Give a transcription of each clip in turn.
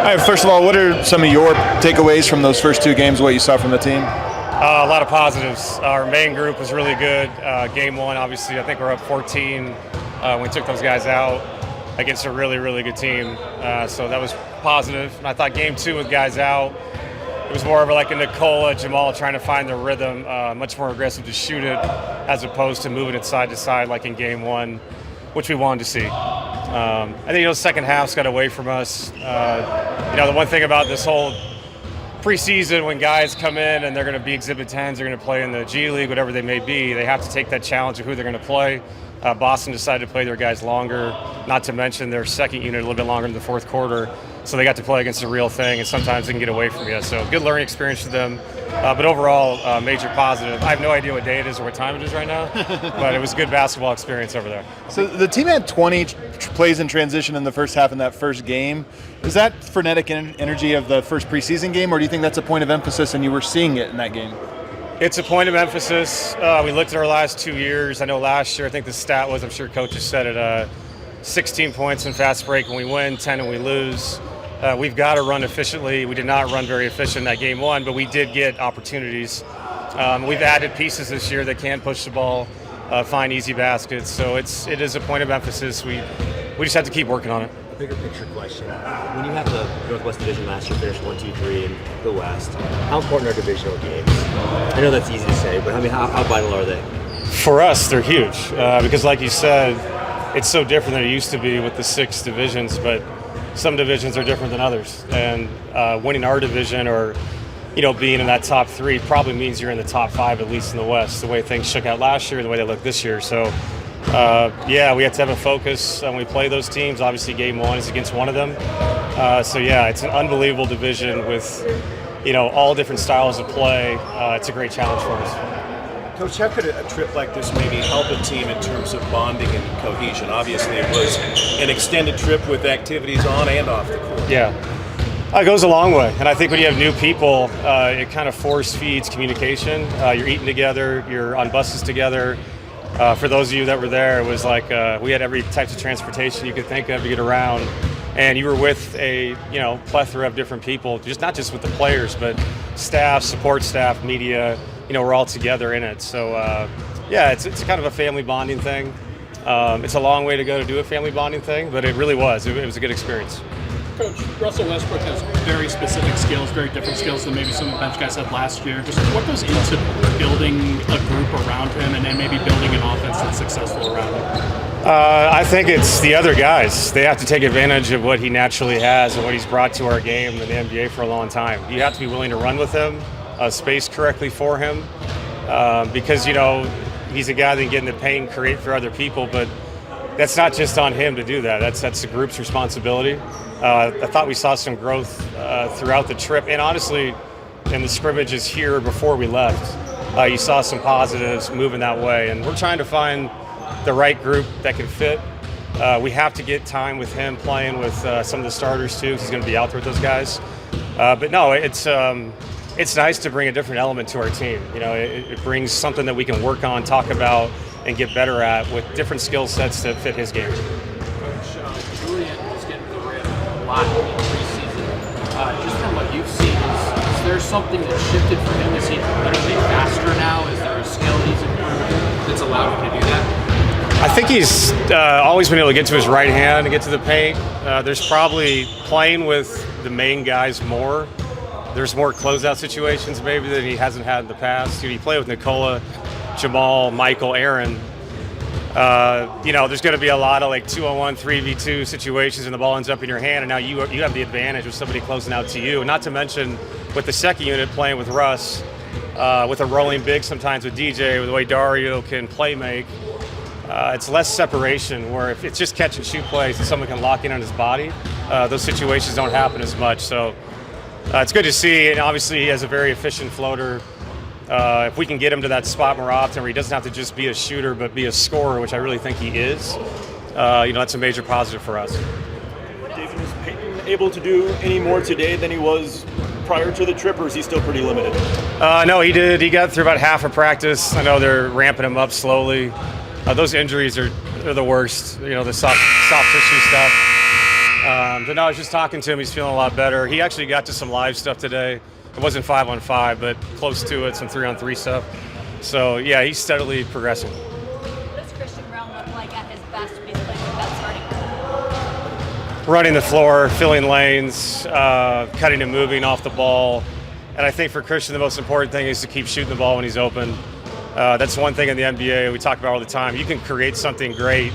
All right, first of all, what are some of your takeaways from those first two games, what you saw from the team? A lot of positives. Our main group was really good. Game one, obviously, I think we're up 14 when we took those guys out against a really, really good team. So that was positive. And I thought game two with guys out, it was more of like a Nikola, Jamal trying to find their rhythm, much more aggressive to shoot it as opposed to moving it side to side like in game one, which we wanted to see. I think, second half's got away from us. The one thing about this whole preseason, when guys come in and they're going to be Exhibit 10s, they're going to play in the G League, whatever they may be, they have to take that challenge of who they're going to play. Boston decided to play their guys longer, not to mention their second unit a little bit longer in the fourth quarter, so they got to play against the real thing, and sometimes they can get away from you. So good learning experience for them, but overall, major positive. I have no idea what day it is or what time it is right now, but it was a good basketball experience over there. So the team had 20 plays in transition in the first half in that first game. Is that frenetic energy of the first preseason game, or do you think that's a point of emphasis and you were seeing it in that game? It's a point of emphasis. We looked at our last 2 years. I know last year, I think the stat was, I'm sure coaches said it, 16 points in fast break when we win, 10 and we lose. We've got to run efficiently. We did not run very efficient in that game one, but we did get opportunities. We've added pieces this year that can push the ball, find easy baskets. So it is a point of emphasis. We just have to keep working on it. Bigger picture question. When you have the Northwest Division last year finish 1, 2, 3 in the West, how important are divisional games? I know that's easy to say, but how vital are they? For us, they're huge because, like you said, it's so different than it used to be with the 6 divisions, but some divisions are different than others. And winning our division or being in that top 3 probably means you're in the top 5 at least in the West, the way things shook out last year and the way they look this year. So we have to have a focus when we play those teams. Obviously, game one is against one of them. It's an unbelievable division with, all different styles of play. It's a great challenge for us. Coach, how could a trip like this maybe help a team in terms of bonding and cohesion? Obviously, it was an extended trip with activities on and off the court. Yeah. It goes a long way, and I think when you have new people, it kind of force feeds communication. You're eating together, you're on buses together. For those of you that were there, it was like we had every type of transportation you could think of to get around, and you were with a plethora of different people, not just with the players, but staff, support staff, media. We're all together in it. So it's kind of a family bonding thing. It's a long way to go to do a family bonding thing, but it really was. It was a good experience. Coach, Russell Westbrook has very specific skills, very different skills than maybe some of the bench guys had last year. Just what goes into building a group around him and then maybe building an offense that's successful around him? I think it's the other guys. They have to take advantage of what he naturally has and what he's brought to our game in the NBA for a long time. You have to be willing to run with him, space correctly for him, because, he's a guy that can get in the paint and create for other people, but that's not just on him to do that. That's the group's responsibility. I thought we saw some growth throughout the trip, and honestly, in the scrimmages here before we left, you saw some positives moving that way, and we're trying to find the right group that can fit. We have to get time with him playing with some of the starters too, because he's going to be out there with those guys. But no, it's nice to bring a different element to our team. It brings something that we can work on, talk about, and get better at with different skill sets that fit his game. Coach, Julian is getting to the rim a lot in preseason. Just from what you've seen, is there something that shifted for him? Is he going to be faster now? Is there a skill he's improved that's allowed him to do that? I think he's always been able to get to his right hand and get to the paint. There's probably playing with the main guys more. There's more closeout situations maybe that he hasn't had in the past. He played with Nikola, Jamal, Michael, Aaron. There's going to be a lot of like 2-on-1, 3v2 situations, and the ball ends up in your hand, and now you have the advantage of somebody closing out to you. Not to mention with the second unit playing with Russ, with a rolling big sometimes with DJ, with the way Dario can play make. It's less separation, where if it's just catch and shoot plays and someone can lock in on his body, those situations don't happen as much. So it's good to see, and obviously he has a very efficient floater. If we can get him to that spot more often where he doesn't have to just be a shooter but be a scorer, which I really think he is, that's a major positive for us. David, is Peyton able to do any more today than he was prior to the trip, or is he still pretty limited? No, he did. He got through about half of practice. I know they're ramping him up slowly. Those injuries are the worst, the soft tissue stuff. But no, I was just talking to him. He's feeling a lot better. He actually got to some live stuff today. It wasn't 5-on-5, but close to it, some 3-on-3 stuff. So, yeah, he's steadily progressing. What does Christian Brown look like at his best when he's playing with that starting? Running the floor, filling lanes, cutting and moving off the ball. And I think for Christian, the most important thing is to keep shooting the ball when he's open. That's one thing in the NBA we talk about all the time. You can create something great,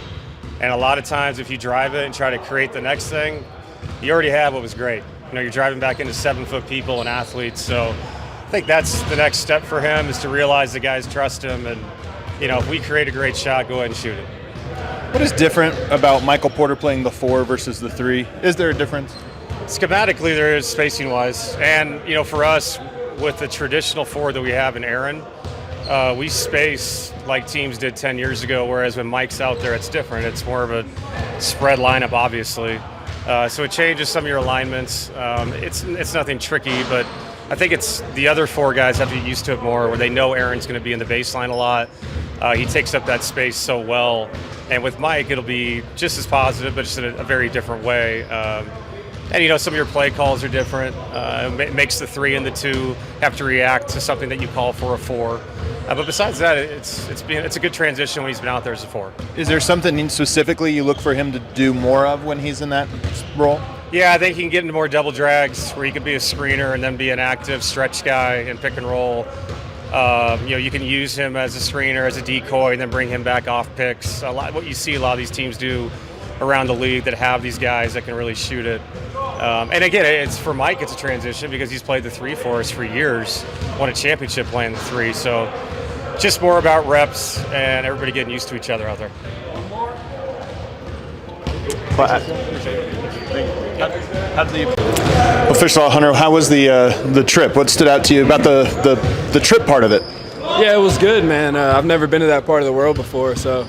and a lot of times if you drive it and try to create the next thing, you already have what was great. You're driving back into 7-foot people and athletes. So I think that's the next step for him, is to realize the guys trust him, and if we create a great shot, go ahead and shoot it. What is different about Michael Porter playing the 4 versus the 3? Is there a difference? Schematically, there is, spacing-wise. And, for us, with the traditional 4 that we have in Aaron, we space like teams did 10 years ago, whereas when Mike's out there, it's different. It's more of a spread lineup, obviously. So it changes some of your alignments. It's nothing tricky, but I think it's the other 4 guys have to get used to it more, where they know Aaron's going to be in the baseline a lot. He takes up that space so well. And with Mike, it'll be just as positive, but just in a very different way. And some of your play calls are different. It makes the 3 and the 2 have to react to something that you call for a 4. But besides that, it's a good transition when he's been out there as a 4. Is there something specifically you look for him to do more of when he's in that role? Yeah, I think he can get into more double drags where he can be a screener and then be an active stretch guy and pick and roll. You can use him as a screener, as a decoy, and then bring him back off picks. What you see a lot of these teams do around the league that have these guys that can really shoot it. And again, it's for Mike, it's a transition because he's played the 3 for us for years, won a championship playing the 3. So just more about reps and everybody getting used to each other out there. Well, first of all, Hunter, how was the trip? What stood out to you about the trip part of it? Yeah, it was good, man. I've never been to that part of the world before, so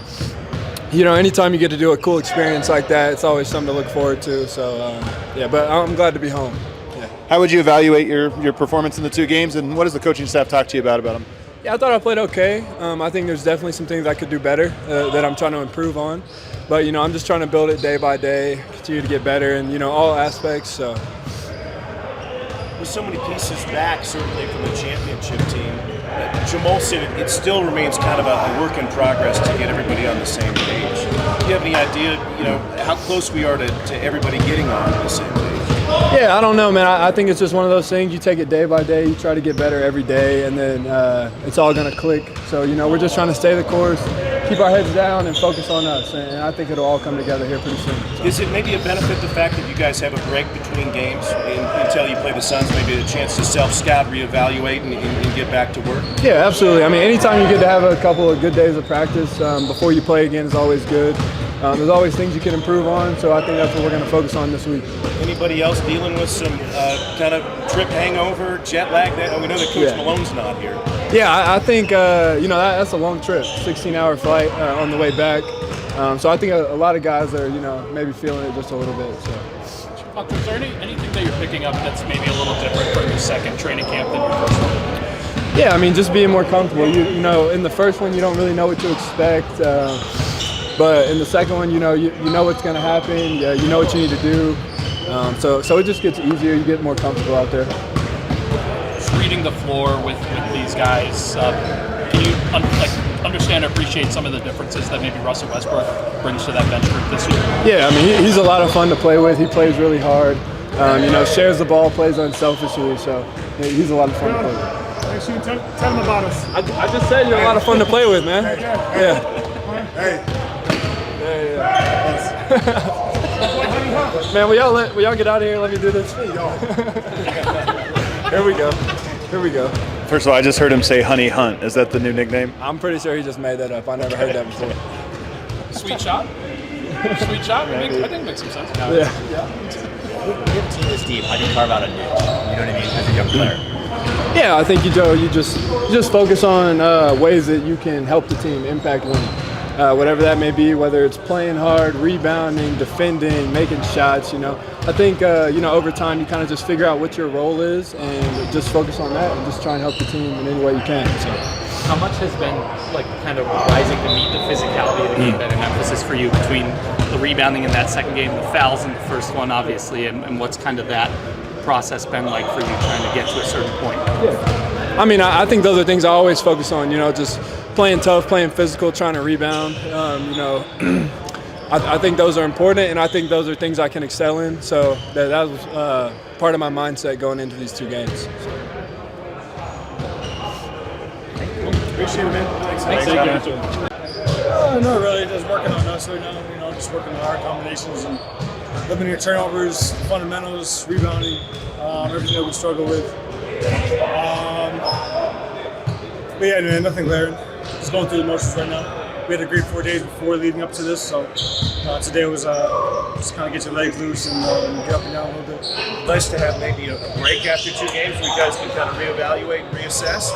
anytime you get to do a cool experience like that, it's always something to look forward to. So but I'm glad to be home. Yeah. How would you evaluate your performance in the 2 games, and what does the coaching staff talk to you about them? Yeah, I thought I played okay. I think there's definitely some things I could do better that I'm trying to improve on. But, I'm just trying to build it day by day, continue to get better in, all aspects. So. With so many pieces back, certainly from the championship team, Jamal said it still remains kind of a work in progress to get everybody on the same page. Do you have any idea, how close we are to everybody getting on the same page? Yeah, I don't know, man. I think it's just one of those things. You take it day by day. You try to get better every day, and then it's all going to click. So, we're just trying to stay the course, keep our heads down, and focus on us. And I think it'll all come together here pretty soon. Is it maybe a benefit the fact that you guys have a break between games until you play the Suns, maybe a chance to self-scout, reevaluate, and get back to work? Yeah, absolutely. I mean, anytime you get to have a couple of good days of practice before you play again is always good. There's always things you can improve on, so I think that's what we're going to focus on this week. Anybody else dealing with some kind of trip hangover, jet lag? We know that Coach Malone's not here. Yeah, I think that's a long trip, 16-hour flight on the way back. So I think a lot of guys are maybe feeling it just a little bit. So. Is there anything that you're picking up that's maybe a little different from your second training camp than your first one? Yeah, I mean, just being more comfortable. In the first one, you don't really know what to expect. But in the second one, you know what's going to happen. You know what you need to do. So it just gets easier. You get more comfortable out there. Just reading the floor with these guys, can you understand and appreciate some of the differences that maybe Russell Westbrook brings to that bench group this year? Yeah, I mean, he's a lot of fun to play with. He plays really hard. Shares the ball, plays unselfishly. So he's a lot of fun to play with. Tell him about us. I just said you're a lot of fun to play with, man. Yeah. Hey. Man, will y'all get out of here? Let me do this. Here we go. First of all, I just heard him say Honey Hunt. Is that the new nickname? I'm pretty sure he just made that up. I never heard that before. Sweet shot. Sweet shot. I think it makes some sense. Yeah. Your team is deep. How do you carve out a niche? You know what I mean? As a young player. Yeah, I think you just focus on ways that you can help the team impact winning. Whatever that may be, whether it's playing hard, rebounding, defending, making shots, I think, over time you kind of just figure out what your role is and just focus on that and just try and help the team in any way you can. So. How much has been like kind of rising to meet the physicality of the game been an emphasis for you between the rebounding in that second game, the fouls in the first one, obviously, and what's kind of that process been like for you trying to get to a certain point? Yeah. I mean, I think those are things I always focus on, just playing tough, playing physical, trying to rebound. I think those are important, and I think those are things I can excel in. So that was part of my mindset going into these 2 games. So. Appreciate it, man. Thanks. Thank you. Not really. Just working on us right now. Just working on our combinations and limiting your turnovers, fundamentals, rebounding, everything that we struggle with. But yeah, man, nothing glaring. Just going through the motions right now. We had a great 4 days before leading up to this, so today was just kind of get your legs loose and get up and down a little bit. Nice to have maybe a break after 2 games where you guys can kind of reevaluate and reassess.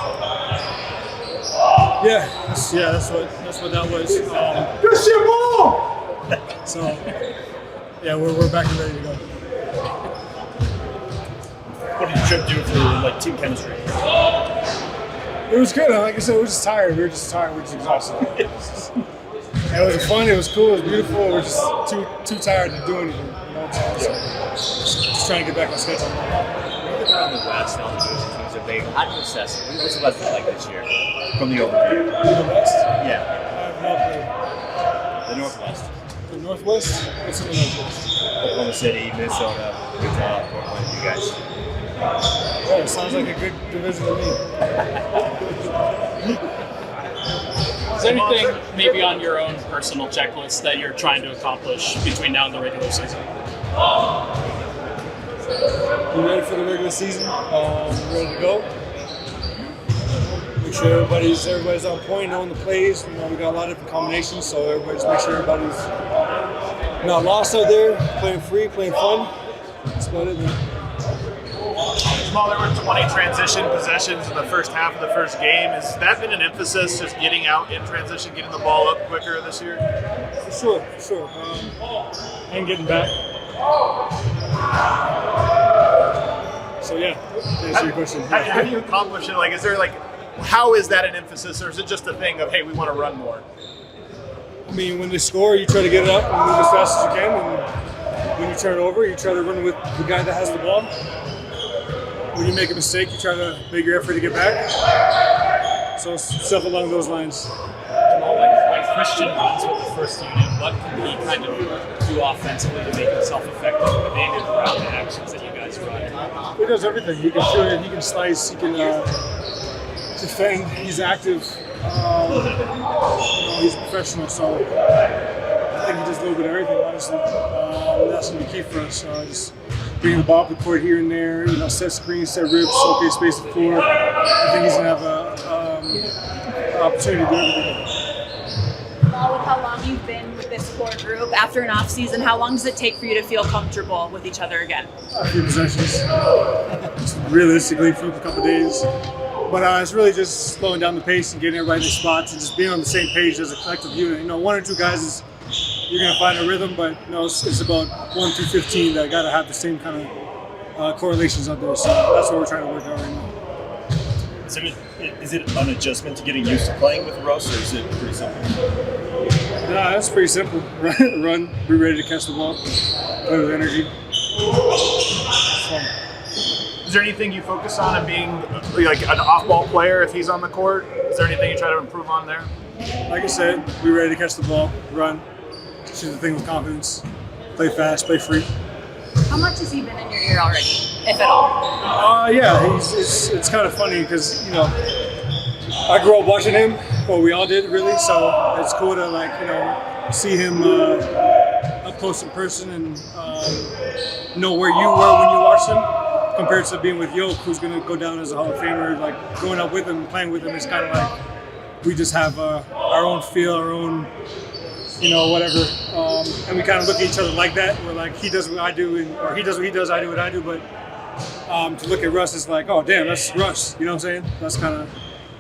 Yeah, that's what that was. So yeah, we're back and ready to go. What did the trip do for team chemistry? It was good. Like I said, we were just tired. We were just exhausted. It was fun. It was cool. It was beautiful. We were just too tired to do anything. Just trying to get back on schedule. Around the West, all the teams are big. How do you assess it? What's the West like this year from the overview? The West? Yeah. I have no clue. The Northwest. The Northwest? What's in the Northwest? Oklahoma City, Minnesota, Utah, Portland, you guys. Yeah, it sounds like a good division to me. Is there anything maybe on your own personal checklist that you're trying to accomplish between now and the regular season? We're ready for the regular season. We're ready to go. Make sure everybody's on point, knowing the plays. We got a lot of different combinations, so everybody's make sure everybody's not lost out there, playing free, playing fun. That's about it, man. Jamal, there were 20 transition possessions in the first half of the first game. Has that been an emphasis, just getting out in transition, getting the ball up quicker this year? For sure. And getting back. So yeah, to answer your question. How do you accomplish it? Is there how is that an emphasis, or is it just a thing of, hey, we want to run more? I mean, when they score, you try to get it up and move as fast as you can, and when you turn it over, you try to run with the guy that has the ball. When you make a mistake, you try to make your effort to get back. So stuff along those lines. When Christian runs with the first unit, what can he kind of do offensively to make himself effective within and around the actions that you guys run? He does everything. He can shoot it, he can slice, he can defend, he's active. He's a professional, so I think he does a little bit of everything, honestly. That's going to be key for us. Just bring the ball up the court here and there, set screens, set rips, okay, space the floor. I think he's going to have an opportunity to do everything. With how long you've been with this core group after an off season, how long does it take for you to feel comfortable with each other again? A few possessions, just realistically for a couple of days. But it's really just slowing down the pace and getting everybody in their spots and just being on the same page as a collective unit. 1 or 2 guys you're going to find a rhythm, but it's about 1 through 15 that got to have the same kind of correlations out there. So that's what we're trying to work out right now. Is it an adjustment to getting used to playing with Russ, or is it pretty simple? Nah, that's pretty simple. Run, be ready to catch the ball, play with energy. Is there anything you focus on in being an off-ball player if he's on the court? Is there anything you try to improve on there? Like I said, be ready to catch the ball, run, shoot the thing with confidence, play fast, play free. How much has he been in your ear already, if at all? Yeah, it's kind of funny because I grew up watching him. Well, we all did really. So it's cool to see him up close in person and know where you were when you watched him, compared to being with Yoke, who's going to go down as a Hall of Famer. Growing up with him, playing with him, is kind of we just have our own feel, our own. Whatever, and we kind of look at each other like that. We're he does what I do, or he does what he does, I do what I do. But to look at Russ is oh damn, that's Russ. You know what I'm saying? That's kind of.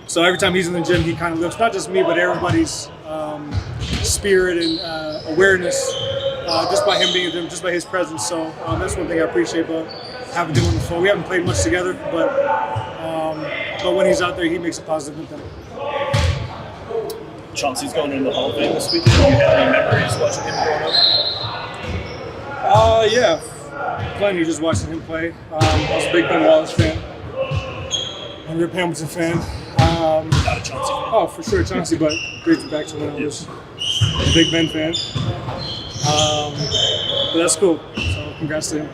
So every time he's in the gym, he kind of looks, not just me, but everybody's spirit and awareness, just by him being in the gym, just by his presence. So that's one thing I appreciate about having him on the phone. We haven't played much together, but when he's out there, he makes a positive impact. Chauncey's going into the Hall of Fame this weekend. Do you have any memories watching him growing up? Yeah, plenty just watching him play. I was a big Ben Wallace fan. I'm a Rip Hamilton fan. Not a Chauncey fan. Oh, for sure, Chauncey, but great to back to when I was a big Ben fan. But that's cool. So congrats to him.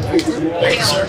Thank you, sir.